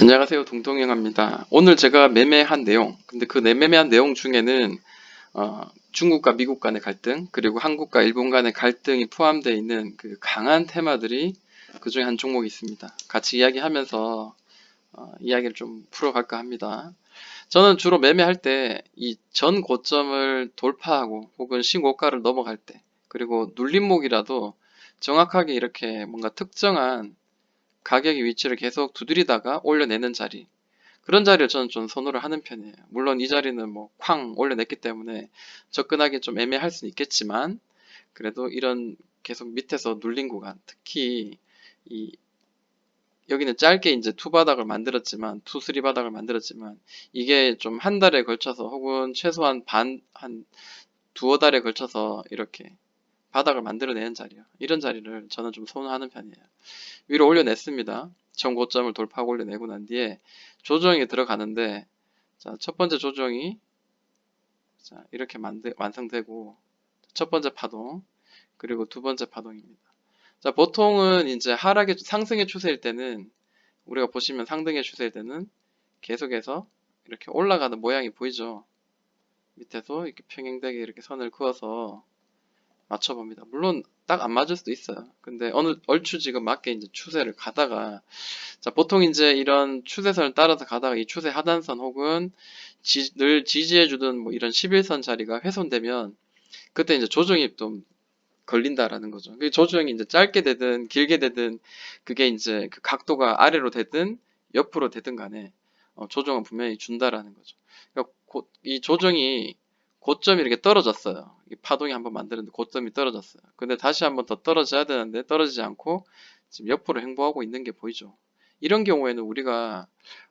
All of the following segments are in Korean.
안녕하세요. 동동영입니다. 오늘 제가 매매한 내용, 근데 그 매매한 내용 중에는 중국과 미국 간의 갈등, 그리고 한국과 일본 간의 갈등이 포함되어 있는 그 강한 테마들이 그 중에 한 종목이 있습니다. 같이 이야기하면서 이야기를 좀 풀어갈까 합니다. 저는 주로 매매할 때 이 전 고점을 돌파하고 혹은 신고가를 넘어갈 때, 그리고 눌림목이라도 정확하게 이렇게 뭔가 특정한 가격의 위치를 계속 두드리다가 올려내는 자리, 그런 자리를 저는 좀 선호를 하는 편이에요. 물론 이 자리는 뭐 쾅 올려냈기 때문에 접근하기 좀 애매할 수는 있겠지만, 그래도 이런 계속 밑에서 눌린 구간, 특히 이 여기는 짧게 이제 투 바닥을 만들었지만, 투 쓰리 바닥을 만들었지만, 이게 좀 한 달에 걸쳐서 혹은 최소한 한 두어 달에 걸쳐서 이렇게 바닥을 만들어내는 자리요. 이런 자리를 저는 좀 선호하는 편이에요. 위로 올려냈습니다. 전 고점을 돌파하고 올려내고 난 뒤에 조정이 들어가는데, 자, 첫 번째 조정이 자, 이렇게 완성되고, 첫 번째 파동, 그리고 두 번째 파동입니다. 자, 보통은 이제 상승의 추세일 때는, 우리가 보시면 상등의 추세일 때는 계속해서 이렇게 올라가는 모양이 보이죠. 밑에서 이렇게 평행되게 이렇게 선을 그어서 맞춰봅니다. 물론 딱 안 맞을 수도 있어요. 근데 얼추 지금 맞게 이제 추세를 가다가, 자, 보통 이제 이런 추세선을 따라서 가다가 이 추세 하단선 혹은 늘 지지해주던 뭐 이런 11선 자리가 훼손되면, 그때 이제 조정이 좀 걸린다라는 거죠. 그 조정이 이제 짧게 되든 길게 되든, 그게 이제 그 각도가 아래로 되든 옆으로 되든 간에 조정은 분명히 준다라는 거죠. 그러니까 이 조정이 고점이 이렇게 떨어졌어요. 이 파동이 한번 만드는데 고점이 떨어졌어요. 근데 다시 한번 더 떨어져야 되는데 떨어지지 않고 지금 옆으로 행보하고 있는 게 보이죠. 이런 경우에는 우리가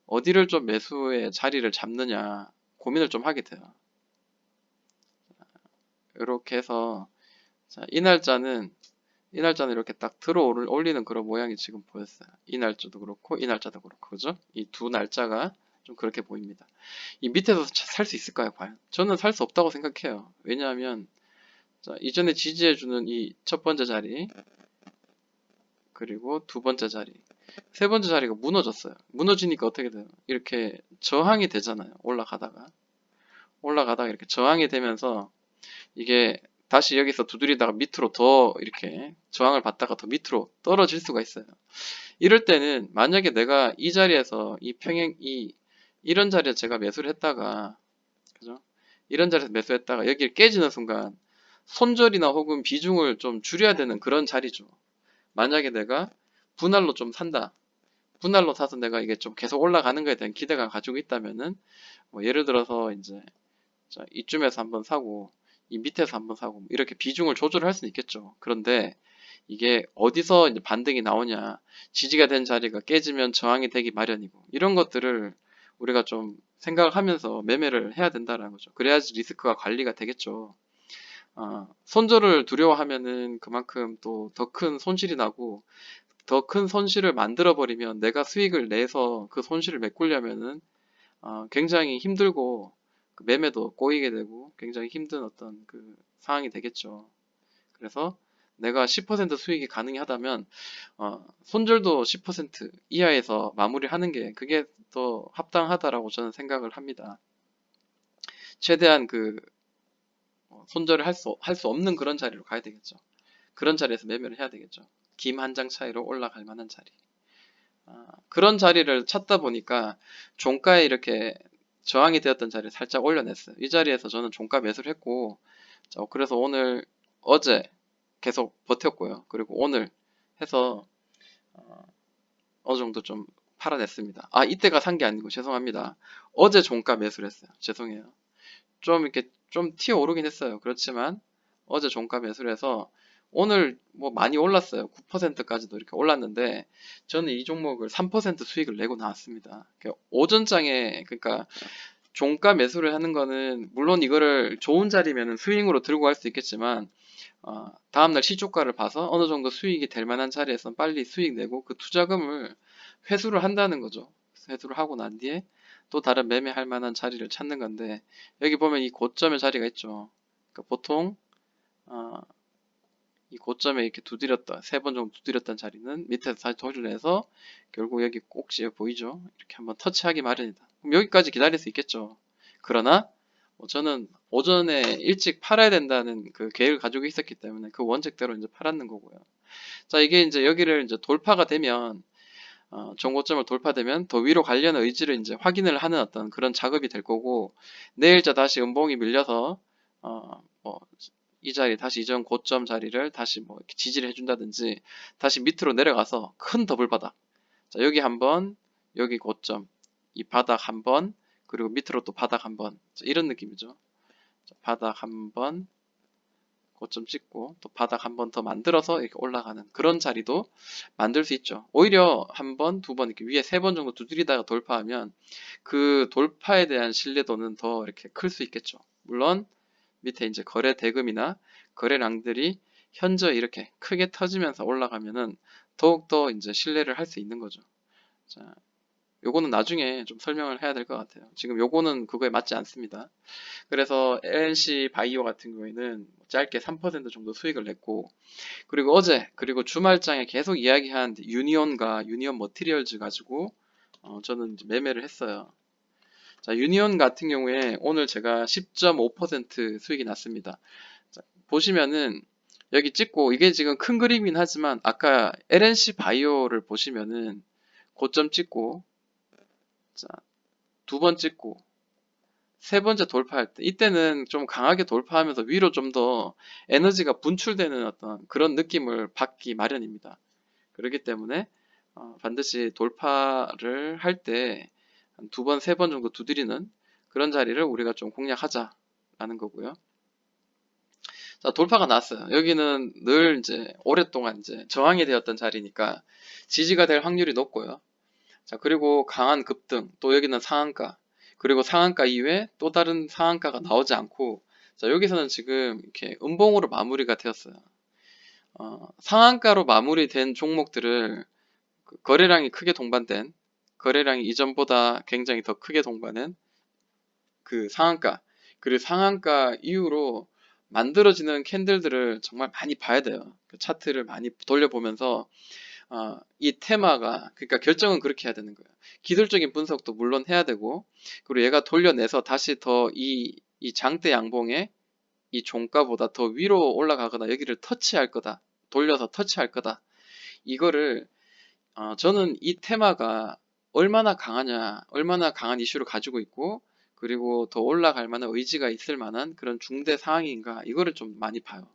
어디를 좀 매수의 자리를 잡느냐 고민을 좀 하게 돼요. 이렇게 해서, 자, 이 날짜는 이렇게 딱 들어 올리는 그런 모양이 지금 보였어요. 이 날짜도 그렇고 이 날짜도 그렇고, 그죠? 이 두 날짜가 좀 그렇게 보입니다. 이 밑에서 살 수 있을까요, 과연? 저는 살 수 없다고 생각해요. 왜냐하면, 자, 이전에 지지해주는 이 첫 번째 자리, 그리고 두 번째 자리, 세 번째 자리가 무너졌어요. 무너지니까 어떻게 돼요? 이렇게 저항이 되잖아요. 올라가다가 이렇게 저항이 되면서, 이게 다시 여기서 두드리다가 밑으로 더 이렇게 저항을 받다가 더 밑으로 떨어질 수가 있어요. 이럴 때는 만약에 내가 이 자리에서 이런 자리에 제가 매수를 했다가, 그죠? 이런 자리에서 매수했다가 여기를 깨지는 순간 손절이나 혹은 비중을 좀 줄여야 되는 그런 자리죠. 만약에 내가 분할로 좀 산다. 분할로 사서 내가 이게 좀 계속 올라가는 거에 대한 기대가 가지고 있다면은, 뭐 예를 들어서 이제, 자, 이쯤에서 한번 사고 이 밑에서 한번 사고, 뭐 이렇게 비중을 조절할 수는 있겠죠. 그런데 이게 어디서 이제 반등이 나오냐, 지지가 된 자리가 깨지면 저항이 되기 마련이고, 이런 것들을 우리가 좀 생각을 하면서 매매를 해야 된다는 거죠. 그래야지 리스크가 관리가 되겠죠. 손절을 두려워하면은 그만큼 또 더 큰 손실이 나고, 더 큰 손실을 만들어 버리면 내가 수익을 내서 그 손실을 메꾸려면은 굉장히 힘들고, 그 매매도 꼬이게 되고 굉장히 힘든 어떤 그 상황이 되겠죠. 그래서 내가 10% 수익이 가능하다면 손절도 10% 이하에서 마무리하는 게, 그게 더 합당하다라고 저는 생각을 합니다. 최대한 그 손절을 할 수 없는 그런 자리로 가야 되겠죠. 그런 자리에서 매매를 해야 되겠죠. 김 한 장 차이로 올라갈 만한 자리. 그런 자리를 찾다 보니까 종가에 이렇게 저항이 되었던 자리를 살짝 올려냈어요. 이 자리에서 저는 종가 매수를 했고, 자, 그래서 어제 계속 버텼고요. 그리고 오늘 해서 어느 정도 좀 팔아냈습니다. 이때가 산 게 아니고, 죄송합니다. 어제 종가 매수를 했어요. 죄송해요. 좀 이렇게 좀 튀어 오르긴 했어요. 그렇지만 어제 종가 매수를 해서 오늘 뭐 많이 올랐어요. 9%까지도 이렇게 올랐는데, 저는 이 종목을 3% 수익을 내고 나왔습니다. 오전장에, 그러니까 종가 매수를 하는 거는 물론 이거를 좋은 자리면 스윙으로 들고 갈 수 있겠지만, 다음날 시초가를 봐서 어느 정도 수익이 될 만한 자리에서 빨리 수익 내고 그 투자금을 회수를 한다는 거죠. 회수를 하고 난 뒤에 또 다른 매매할 만한 자리를 찾는 건데, 여기 보면 이 고점의 자리가 있죠. 그러니까 보통 어, 이 고점에 이렇게 두드렸다, 3번 정도 두드렸던 자리는 밑에서 다시 도려내서 결국 여기 꼭지에 보이죠? 이렇게 한번 터치하기 마련이다. 그럼 여기까지 기다릴 수 있겠죠. 그러나 저는 오전에 일찍 팔아야 된다는 그 계획을 가지고 있었기 때문에 그 원칙대로 이제 팔았는 거고요. 자, 이게 이제 여기를 이제 돌파가 되면 정고점을 돌파되면 더 위로 가려는 의지를 이제 확인을 하는 어떤 그런 작업이 될 거고, 내일자 다시 음봉이 밀려서 뭐 이 자리 다시 이전 고점 자리를 다시 뭐 이렇게 지지를 해준다든지 다시 밑으로 내려가서 큰 더블 바닥, 자 여기 한번, 여기 고점, 이 바닥 한번, 그리고 밑으로 또 바닥 한번, 이런 느낌이죠. 자, 바닥 한번 고점 찍고 또 바닥 한 번 더 만들어서 이렇게 올라가는 그런 자리도 만들 수 있죠. 오히려 한 번, 두 번 이렇게 위에 3번 정도 두드리다가 돌파하면 그 돌파에 대한 신뢰도는 더 이렇게 클 수 있겠죠. 물론 밑에 이제 거래 대금이나 거래량들이 현저히 이렇게 크게 터지면서 올라가면은 더욱더 이제 신뢰를 할 수 있는 거죠. 자, 요거는 나중에 좀 설명을 해야 될 것 같아요. 지금 요거는 그거에 맞지 않습니다. 그래서 LNC 바이오 같은 경우에는 짧게 3% 정도 수익을 냈고, 그리고 어제 그리고 주말장에 계속 이야기한 유니온과 유니온 머티리얼즈 가지고 저는 이제 매매를 했어요. 자, 유니온 같은 경우에 오늘 제가 10.5% 수익이 났습니다. 자, 보시면은 여기 찍고, 이게 지금 큰 그림이긴 하지만 아까 LNC 바이오를 보시면은 고점 찍고, 자, 2번 찍고 3번째 돌파할 때, 이때는 좀 강하게 돌파하면서 위로 좀 더 에너지가 분출되는 어떤 그런 느낌을 받기 마련입니다. 그렇기 때문에 반드시 돌파를 할 때 한 2번, 3번 정도 두드리는 그런 자리를 우리가 좀 공략하자라는 거고요. 자, 돌파가 났어요. 여기는 늘 이제 오랫동안 이제 저항이 되었던 자리니까 지지가 될 확률이 높고요. 자, 그리고 강한 급등, 또 여기는 상한가, 그리고 상한가 이후에 또 다른 상한가가 나오지 않고, 자, 여기서는 지금 이렇게 음봉으로 마무리가 되었어요. 상한가로 마무리된 종목들을 거래량이 크게 동반된, 거래량이 이전보다 굉장히 더 크게 동반한 그 상한가, 그리고 상한가 이후로 만들어지는 캔들들을 정말 많이 봐야 돼요. 그 차트를 많이 돌려보면서 이 테마가, 그러니까 결정은 그렇게 해야 되는 거예요. 기술적인 분석도 물론 해야 되고, 그리고 얘가 돌려내서 다시 더 이 장대 양봉에 이 종가보다 더 위로 올라가거나 여기를 터치할 거다, 돌려서 터치할 거다, 이거를 저는 이 테마가 얼마나 강하냐, 얼마나 강한 이슈를 가지고 있고, 그리고 더 올라갈 만한 의지가 있을 만한 그런 중대 상황인가, 이거를 좀 많이 봐요.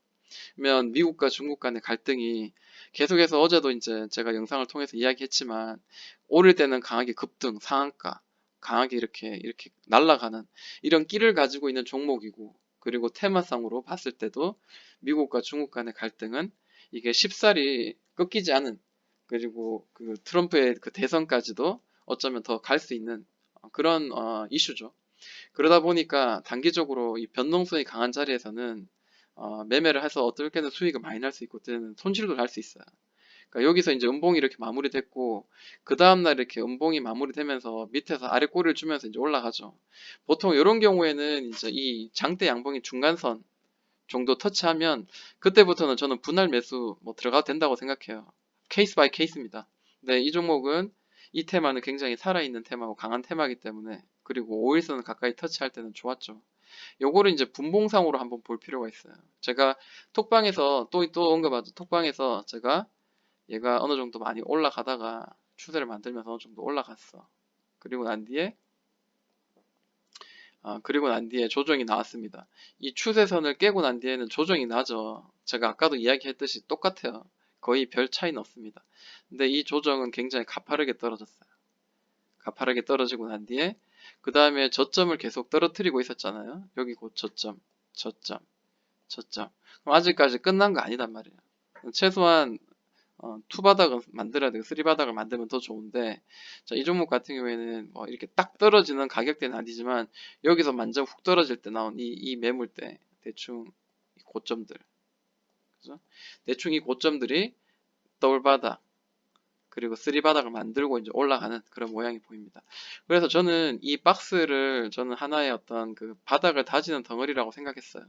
그러면 미국과 중국 간의 갈등이 계속해서, 어제도 이제 제가 영상을 통해서 이야기했지만, 오를 때는 강하게 급등, 상한가, 강하게 이렇게 날아가는 이런 끼를 가지고 있는 종목이고, 그리고 테마상으로 봤을 때도 미국과 중국 간의 갈등은 이게 쉽사리 꺾이지 않은, 그리고 그 트럼프의 그 대선까지도 어쩌면 더 갈 수 있는 그런 이슈죠. 그러다 보니까 단기적으로 이 변동성이 강한 자리에서는 매매를 해서 어떨 때는 수익을 많이 날 수 있고, 때는 손실도 날 수 있어요. 그러니까 여기서 이제 음봉이 이렇게 마무리됐고, 그 다음날 이렇게 음봉이 마무리되면서 밑에서 아래 꼬리를 주면서 이제 올라가죠. 보통 이런 경우에는 이제 이 장대 양봉이 중간선 정도 터치하면 그때부터는 저는 분할 매수 뭐 들어가도 된다고 생각해요. 케이스 바이 케이스입니다. 근데 이 종목은, 이 테마는 굉장히 살아있는 테마고 강한 테마이기 때문에, 그리고 5일선을 가까이 터치할 때는 좋았죠. 요거를 이제 분봉상으로 한번 볼 필요가 있어요. 제가 톡방에서 또 언급하죠. 톡방에서 제가 얘가 어느 정도 많이 올라가다가 추세를 만들면서 어느 정도 올라갔어. 그리고 난 뒤에 조정이 나왔습니다. 이 추세선을 깨고 난 뒤에는 조정이 나죠. 제가 아까도 이야기했듯이 똑같아요. 거의 별 차이는 없습니다. 근데 이 조정은 굉장히 가파르게 떨어졌어요. 가파르게 떨어지고 난 뒤에 그 다음에 저점을 계속 떨어뜨리고 있었잖아요. 여기 곧 저점, 저점, 저점. 그럼 아직까지 끝난 거 아니단 말이에요. 최소한 2바닥은 만들어야 되고 3바닥을 만들면 더 좋은데, 자, 이 종목 같은 경우에는 뭐 이렇게 딱 떨어지는 가격대는 아니지만 여기서 완전 훅 떨어질 때 나온 이 매물대, 대충 이 고점들, 그죠? 대충 이 고점들이 더블바닥 그리고 3바닥을 만들고 이제 올라가는 그런 모양이 보입니다. 그래서 저는 이 박스를, 저는 하나의 어떤 그 바닥을 다지는 덩어리라고 생각했어요.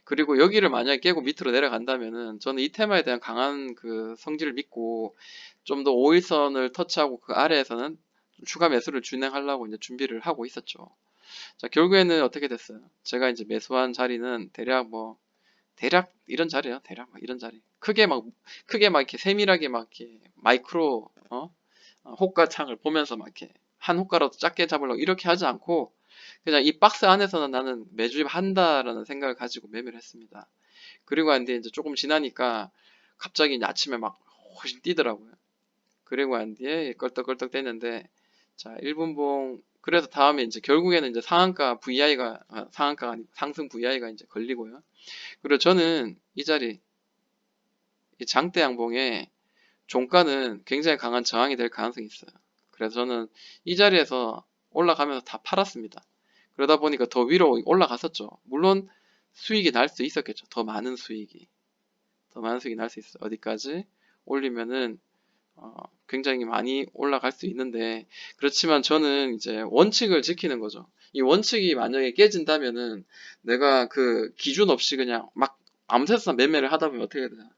그리고 여기를 만약에 깨고 밑으로 내려간다면은 저는 이 테마에 대한 강한 그 성질을 믿고 좀 더 5일선을 터치하고 그 아래에서는 추가 매수를 진행하려고 이제 준비를 하고 있었죠. 자, 결국에는 어떻게 됐어요? 제가 이제 매수한 자리는 대략 이런 자리예요. 대략 막 이런 자리. 크게 막 이렇게 세밀하게 막 이렇게 마이크로 호가창을 보면서 막 이렇게 한 호가라도 작게 잡으려고 이렇게 하지 않고 그냥 이 박스 안에서는 나는 매주입한다라는 생각을 가지고 매매를 했습니다. 그리고 한뒤에 이제 조금 지나니까 갑자기 이제 아침에 막 훨씬 뛰더라고요. 그리고 한 뒤에 껄떡껄떡 됐는데 자 1분봉 그래서 다음에 이제 결국에는 이제 상한가가 아니고 상승 VI가 이제 걸리고요. 그리고 저는 이 자리 이 장대 양봉에 종가는 굉장히 강한 저항이 될 가능성이 있어요. 그래서 저는 이 자리에서 올라가면서 다 팔았습니다. 그러다 보니까 더 위로 올라갔었죠. 물론 수익이 날 수 있었겠죠. 더 많은 수익이 날 수 있어요. 어디까지 올리면은 굉장히 많이 올라갈 수 있는데 그렇지만 저는 이제 원칙을 지키는 거죠. 이 원칙이 만약에 깨진다면은 내가 그 기준 없이 그냥 막 아무 데서나 매매를 하다 보면 어떻게 되나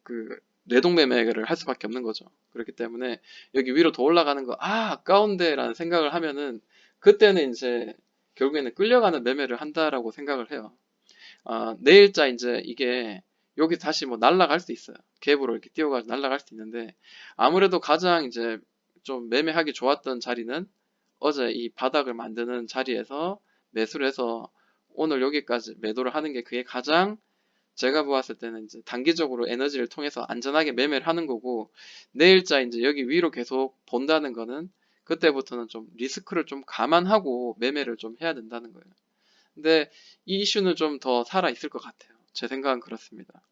그 뇌동 매매를 할 수밖에 없는 거죠. 그렇기 때문에 여기 위로 더 올라가는 거 아까운데라는 생각을 하면은 그때는 이제 결국에는 끌려가는 매매를 한다라고 생각을 해요. 내일자 이제 이게 여기 다시 뭐 날아갈 수 있어요. 갭으로 이렇게 뛰어가지고 날아갈 수 있는데 아무래도 가장 이제 좀 매매하기 좋았던 자리는 어제 이 바닥을 만드는 자리에서 매수를 해서 오늘 여기까지 매도를 하는 게 그게 가장 제가 보았을 때는 이제 단기적으로 에너지를 통해서 안전하게 매매를 하는 거고 내일자 이제 여기 위로 계속 본다는 거는 그때부터는 좀 리스크를 좀 감안하고 매매를 좀 해야 된다는 거예요. 근데 이 이슈는 좀 더 살아 있을 것 같아요. 제 생각은 그렇습니다.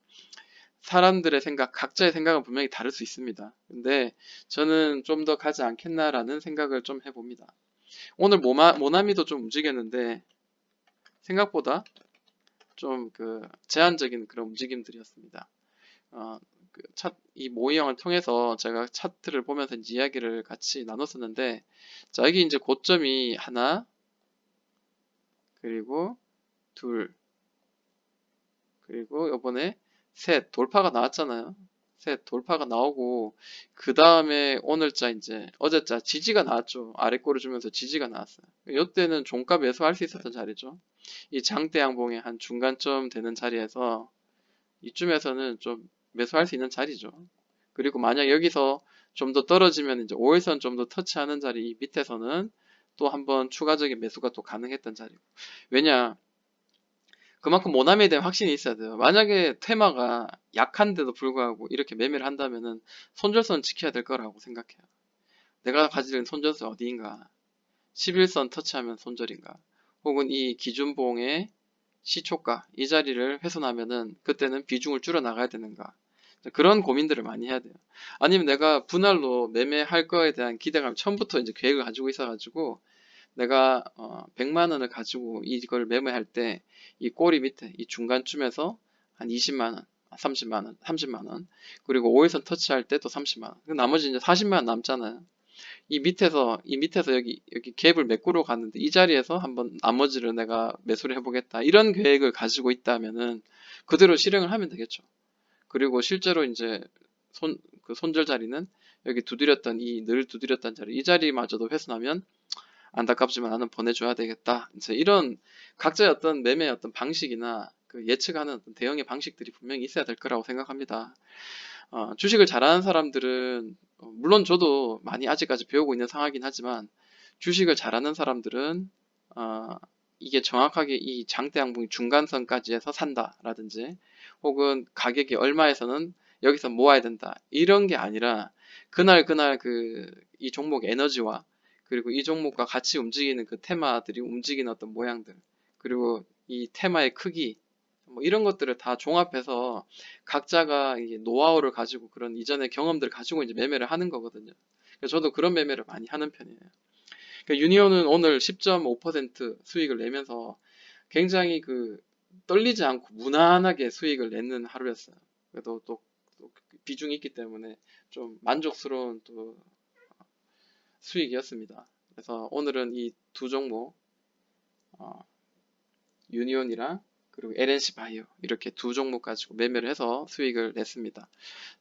사람들의 생각, 각자의 생각은 분명히 다를 수 있습니다. 근데 저는 좀 더 가지 않겠나라는 생각을 좀 해봅니다. 오늘 모나미도 좀 움직였는데 생각보다 좀 그 제한적인 그런 움직임들이었습니다. 이 모의형을 통해서 제가 차트를 보면서 이제 이야기를 같이 나눴었는데 자 여기 이제 고점이 하나 그리고 둘 그리고 이번에 셋 돌파가 나왔잖아요. 셋 돌파가 나오고 그 다음에 오늘자 이제 어제자 지지가 나왔죠. 아래 꼬리 주면서 지지가 나왔어요. 이때는 종가 매수할 수 있었던 자리죠. 이 장대 양봉의 한 중간점 되는 자리에서 이쯤에서는 좀 매수할 수 있는 자리죠. 그리고 만약 여기서 좀 더 떨어지면 이제 5일선 좀 더 터치하는 자리 이 밑에서는 또 한번 추가적인 매수가 또 가능했던 자리고. 왜냐? 그만큼 모나미에 대한 확신이 있어야 돼요. 만약에 테마가 약한데도 불구하고 이렇게 매매를 한다면은 손절선 지켜야 될 거라고 생각해요. 내가 가지는 손절선 어디인가? 11선 터치하면 손절인가? 혹은 이 기준봉의 시초가 이 자리를 훼손하면은 그때는 비중을 줄여 나가야 되는가? 그런 고민들을 많이 해야 돼요. 아니면 내가 분할로 매매할 거에 대한 기대감 처음부터 이제 계획을 가지고 있어가지고 내가 100만 원을 가지고 이걸 매매할 때 이 꼬리 밑에 이 중간쯤에서 한 20만 원, 30만 원, 30만 원 그리고 5일선 터치할 때 또 30만 원 나머지 이제 40만 원 남잖아요. 이 밑에서 여기 갭을 메꾸러 갔는데 이 자리에서 한번 나머지를 내가 매수를 해보겠다 이런 계획을 가지고 있다면은 그대로 실행을 하면 되겠죠. 그리고 실제로 이제 그 손절 자리는 여기 늘 두드렸던 자리 이 자리마저도 훼손하면 안타깝지만 나는 보내줘야 되겠다. 이제 이런 각자의 어떤 매매의 어떤 방식이나 그 예측하는 어떤 대응의 방식들이 분명히 있어야 될 거라고 생각합니다. 주식을 잘하는 사람들은 물론 저도 많이 아직까지 배우고 있는 상황이긴 하지만 주식을 잘하는 사람들은 어, 이게 정확하게 이 장대 양봉이 중간선까지 해서 산다라든지 혹은 가격이 얼마에서는 여기서 모아야 된다 이런 게 아니라 그날 이 종목의 에너지와 그리고 이 종목과 같이 움직이는 그 테마들이 움직이는 어떤 모양들 그리고 이 테마의 크기 뭐 이런 것들을 다 종합해서 각자가 이게 노하우를 가지고 그런 이전의 경험들을 가지고 이제 매매를 하는 거거든요. 그래서 저도 그런 매매를 많이 하는 편이에요. 그러니까 유니온은 오늘 10.5% 수익을 내면서 굉장히 그 떨리지 않고 무난하게 수익을 내는 하루였어요. 그래도 또 비중이 있기 때문에 좀 만족스러운 또 수익이었습니다. 그래서 오늘은 이 두 종목 유니온이랑 그리고 LNC 바이오 이렇게 두 종목 가지고 매매를 해서 수익을 냈습니다.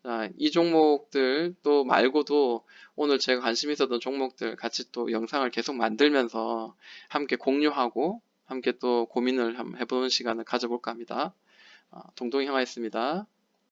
자, 이 종목들 또 말고도 오늘 제가 관심 있었던 종목들 같이 또 영상을 계속 만들면서 함께 공유하고 함께 또 고민을 한번 해보는 시간을 가져볼까 합니다. 동동이 형아였습니다.